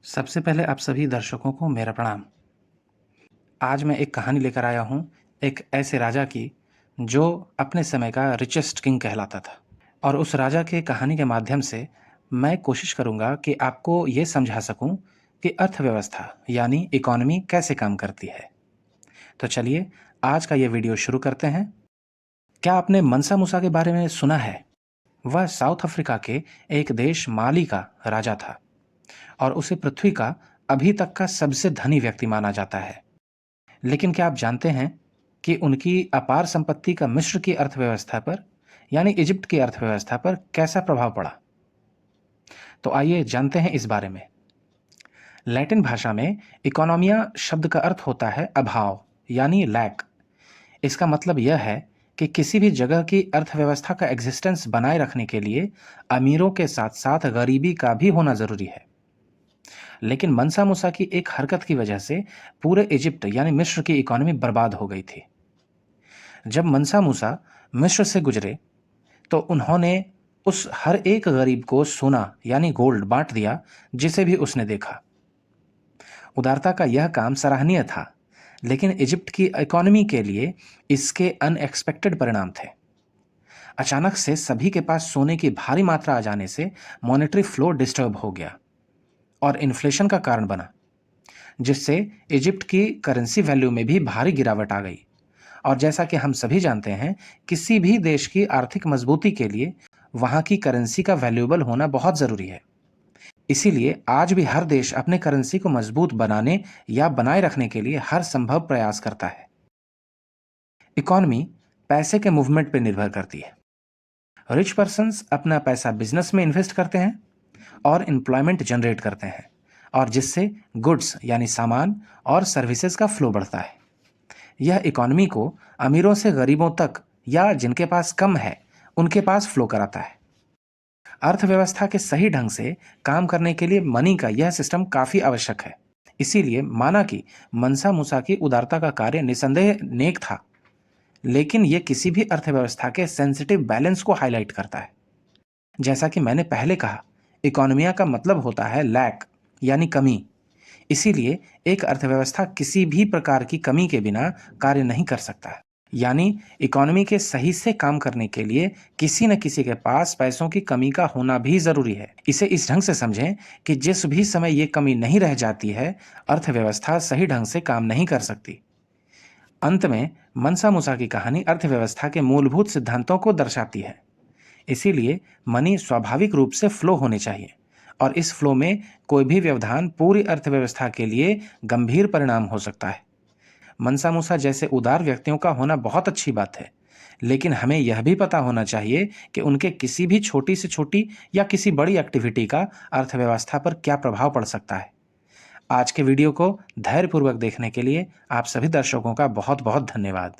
सबसे पहले आप सभी दर्शकों को मेरा प्रणाम। आज मैं एक कहानी लेकर आया हूँ, एक ऐसे राजा की, जो अपने समय का रिचेस्ट किंग कहलाता था। और उस राजा के कहानी के माध्यम से मैं कोशिश करूँगा कि आपको ये समझा सकूँ कि अर्थव्यवस्था यानी इकोनॉमी कैसे काम करती है। तो चलिए, आज का ये वीडियो शुरू करते हैं। क्या आपने मंसा मूसा के बारे में सुना है? वह साउथ अफ्रीका के एक देश माली का राजा था और उसे पृथ्वी का अभी तक का सबसे धनी व्यक्ति माना जाता है। लेकिन क्या आप जानते हैं कि उनकी अपार संपत्ति का मिस्र की अर्थव्यवस्था पर यानी इजिप्ट की अर्थव्यवस्था पर कैसा प्रभाव पड़ा? तो आइए जानते हैं इस बारे में। लैटिन भाषा में इकोनॉमिया शब्द का अर्थ होता है अभाव यानी लैक। इसका मतलब यह है कि किसी भी जगह की अर्थव्यवस्था का एग्जिस्टेंस बनाए रखने के लिए अमीरों के साथ साथ गरीबी का भी होना जरूरी है। लेकिन मनसा मूसा की एक हरकत की वजह से पूरे इजिप्ट यानी मिस्र की इकोनॉमी बर्बाद हो गई थी। जब मनसा मूसा मिस्र से गुजरे तो उन्होंने उस हर एक गरीब को सोना यानी गोल्ड बांट दिया जिसे भी उसने देखा। उदारता का यह काम सराहनीय था, लेकिन इजिप्ट की इकोनॉमी के लिए इसके अनएक्सपेक्टेड परिणाम थे। अचानक से सभी के पास सोने की भारी मात्रा आ जाने से मॉनेटरी फ्लो डिस्टर्ब हो गया और इन्फ्लेशन का कारण बना, जिससे इजिप्ट की करेंसी वैल्यू में भी भारी गिरावट आ गई। और जैसा कि हम सभी जानते हैं, किसी भी देश की आर्थिक मजबूती के लिए वहां की करेंसी का वैल्यूएबल होना बहुत जरूरी है। इसीलिए आज भी हर देश अपने करेंसी को मजबूत बनाने या बनाए रखने के लिए हर संभव प्रयास करता है। इकोनॉमी पैसे के मूवमेंट पर निर्भर करती है। रिच पर्सन्स अपना पैसा बिजनेस में इन्वेस्ट करते हैं और एम्प्लॉयमेंट जनरेट करते हैं, और जिससे गुड्स यानी सामान और सर्विसेज का फ्लो बढ़ता है। यह इकोनॉमी को अमीरों से गरीबों तक या जिनके पास कम है उनके पास फ्लो कराता है। अर्थव्यवस्था के सही ढंग से काम करने के लिए मनी का यह सिस्टम काफी आवश्यक है। इसीलिए माना कि मनसा मूसा की उदारता का कार्य निसंदेह नेक था, लेकिन यह किसी भी अर्थव्यवस्था के सेंसिटिव बैलेंस को हाईलाइट करता है। जैसा कि मैंने पहले कहा, इकोनॉमिया का मतलब होता है लैक यानी कमी। इसीलिए एक अर्थव्यवस्था किसी भी प्रकार की कमी के बिना कार्य नहीं कर सकता है। यानी इकोनॉमी के सही से काम करने के लिए किसी न किसी के पास पैसों की कमी का होना भी जरूरी है। इसे इस ढंग से समझें कि जिस भी समय ये कमी नहीं रह जाती है, अर्थव्यवस्था सही ढंग से काम नहीं कर सकती। अंत में मनसा मूसा की कहानी अर्थव्यवस्था के मूलभूत सिद्धांतों को दर्शाती है। इसीलिए मनी स्वाभाविक रूप से फ्लो होने चाहिए, और इस फ्लो में कोई भी व्यवधान पूरी अर्थव्यवस्था के लिए गंभीर परिणाम हो सकता है। मनसा मूसा जैसे उदार व्यक्तियों का होना बहुत अच्छी बात है, लेकिन हमें यह भी पता होना चाहिए कि उनके किसी भी छोटी से छोटी या किसी बड़ी एक्टिविटी का अर्थव्यवस्था पर क्या प्रभाव पड़ सकता है। आज के वीडियो को धैर्यपूर्वक देखने के लिए आप सभी दर्शकों का बहुत बहुत धन्यवाद।